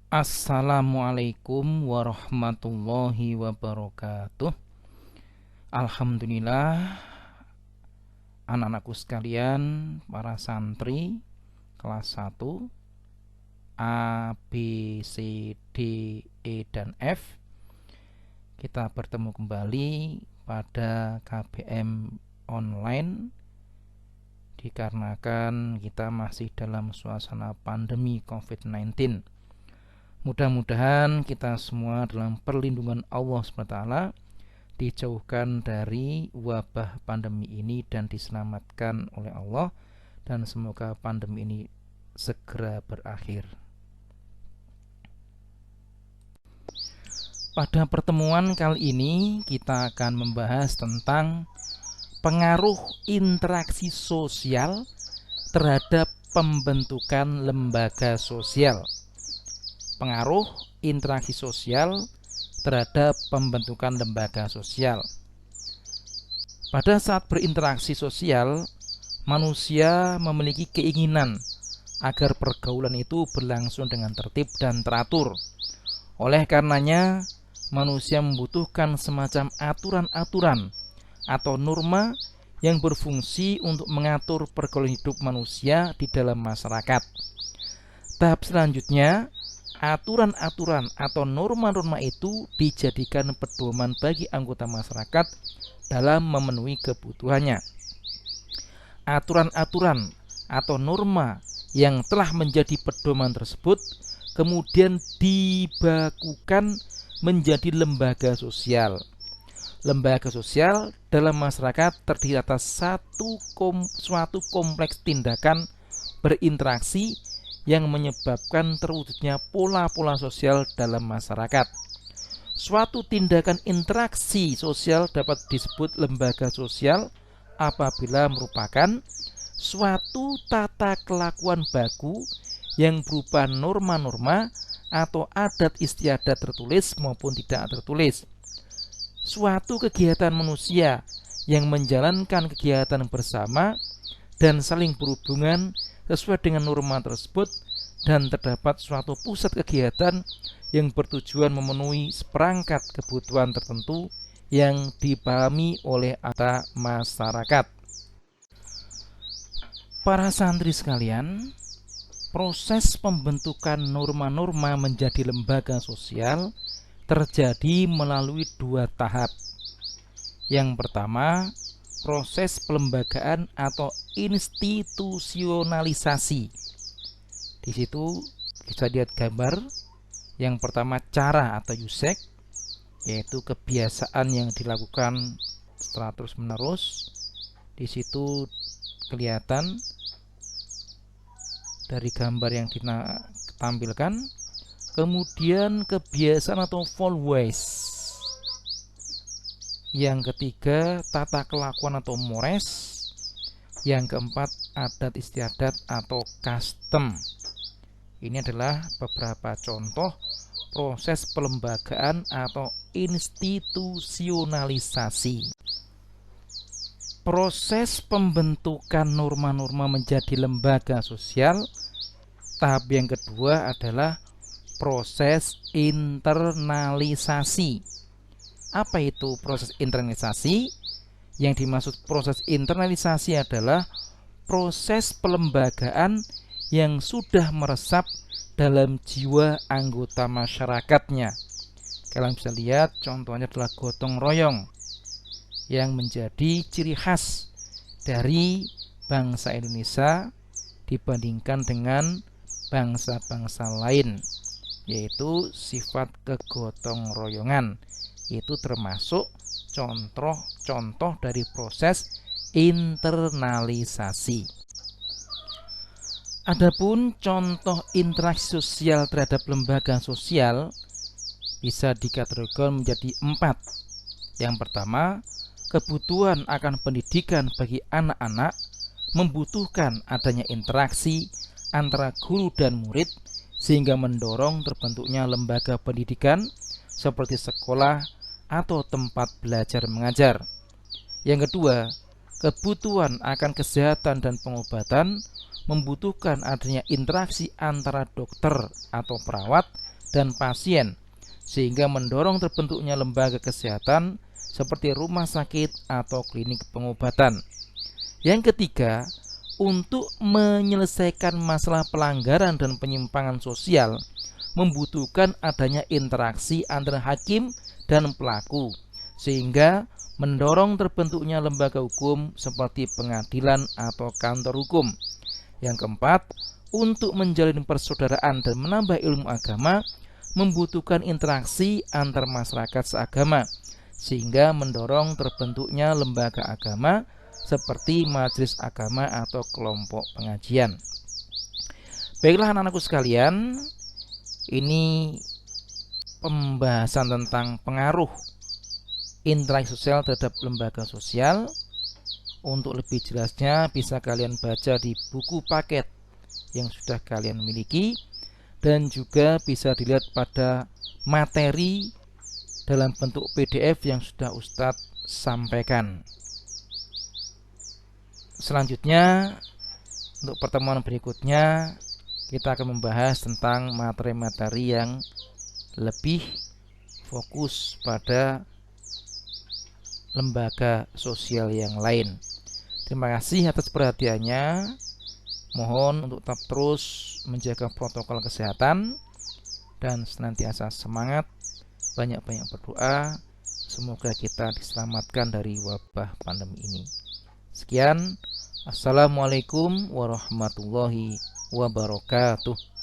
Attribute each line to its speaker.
Speaker 1: Assalamualaikum warahmatullahi wabarakatuh. Alhamdulillah, anak-anakku sekalian, para santri kelas 1 A, B, C, D, E, dan F, kita bertemu kembali pada KBM online dikarenakan kita masih dalam suasana pandemi COVID-19. Mudah-mudahan kita semua dalam perlindungan Allah SWT dijauhkan dari wabah pandemi ini dan diselamatkan oleh Allah, dan semoga pandemi ini segera berakhir. Pada pertemuan kali ini kita akan membahas tentang pengaruh interaksi sosial terhadap pembentukan lembaga sosial. Pengaruh interaksi sosial terhadap pembentukan lembaga sosial. Pada saat berinteraksi sosial, manusia memiliki keinginan agar pergaulan itu berlangsung dengan tertib dan teratur. Oleh karenanya, manusia membutuhkan semacam aturan-aturan atau norma yang berfungsi untuk mengatur pergaulan hidup manusia di dalam masyarakat. Tahap selanjutnya, aturan-aturan atau norma-norma itu dijadikan pedoman bagi anggota masyarakat dalam memenuhi kebutuhannya. Aturan-aturan atau norma yang telah menjadi pedoman tersebut kemudian dibakukan menjadi lembaga sosial. Lembaga sosial dalam masyarakat terdiri atas suatu kompleks tindakan berinteraksi yang menyebabkan terwujudnya pola-pola sosial dalam masyarakat. Suatu tindakan interaksi sosial dapat disebut lembaga sosial apabila merupakan suatu tata kelakuan baku yang berupa norma-norma atau adat istiadat tertulis maupun tidak tertulis. Suatu kegiatan manusia yang menjalankan kegiatan bersama dan saling berhubungan sesuai dengan norma tersebut, dan terdapat suatu pusat kegiatan yang bertujuan memenuhi seperangkat kebutuhan tertentu yang dipahami oleh anggota masyarakat. Para santri sekalian, proses pembentukan norma-norma menjadi lembaga sosial terjadi melalui dua tahap. Yang pertama, proses pelembagaan atau institusionalisasi. Di situ bisa lihat gambar. Yang pertama, cara atau yusek, yaitu kebiasaan yang dilakukan setelah terus-menerus. Di situ kelihatan dari gambar yang ditampilkan. Kemudian kebiasaan atau followers. Yang ketiga, tata kelakuan atau mores. Yang keempat, adat istiadat atau custom. Ini adalah beberapa contoh proses pelembagaan atau institusionalisasi. Proses pembentukan norma-norma menjadi lembaga sosial. Tahap yang kedua adalah proses internalisasi. Apa itu proses internalisasi? Yang dimaksud proses internalisasi adalah proses pelembagaan yang sudah meresap dalam jiwa anggota masyarakatnya. Kalian bisa lihat contohnya adalah gotong royong yang menjadi ciri khas dari bangsa Indonesia dibandingkan dengan bangsa-bangsa lain, yaitu sifat kegotong royongan. Itu termasuk contoh dari proses internalisasi. Adapun contoh interaksi sosial terhadap lembaga sosial bisa dikategorikan menjadi 4. Yang pertama, kebutuhan akan pendidikan bagi anak-anak membutuhkan adanya interaksi antara guru dan murid sehingga mendorong terbentuknya lembaga pendidikan seperti sekolah atau tempat belajar mengajar. Yang kedua, kebutuhan akan kesehatan dan pengobatan membutuhkan adanya interaksi antara dokter atau perawat dan pasien, sehingga mendorong terbentuknya lembaga kesehatan seperti rumah sakit atau klinik pengobatan. Yang ketiga, untuk menyelesaikan masalah pelanggaran dan penyimpangan sosial membutuhkan adanya interaksi antara hakim dan pelaku, sehingga mendorong terbentuknya lembaga hukum seperti pengadilan atau kantor hukum. Yang keempat, untuk menjalin persaudaraan dan menambah ilmu agama membutuhkan interaksi antar masyarakat seagama, sehingga mendorong terbentuknya lembaga agama seperti majelis agama atau kelompok pengajian. Baiklah anak-anakku sekalian, ini pembahasan tentang pengaruh interaksi sosial terhadap lembaga sosial. Untuk lebih jelasnya bisa kalian baca di buku paket yang sudah kalian miliki, dan juga bisa dilihat pada materi dalam bentuk PDF yang sudah Ustadz sampaikan. Selanjutnya, untuk pertemuan berikutnya kita akan membahas tentang materi-materi yang lebih fokus pada lembaga sosial yang lain. Terima kasih atas perhatiannya. Mohon untuk tetap terus menjaga protokol kesehatan dan senantiasa semangat, banyak-banyak berdoa. Semoga kita diselamatkan dari wabah pandemi ini. Sekian, assalamualaikum warahmatullahi wabarakatuh.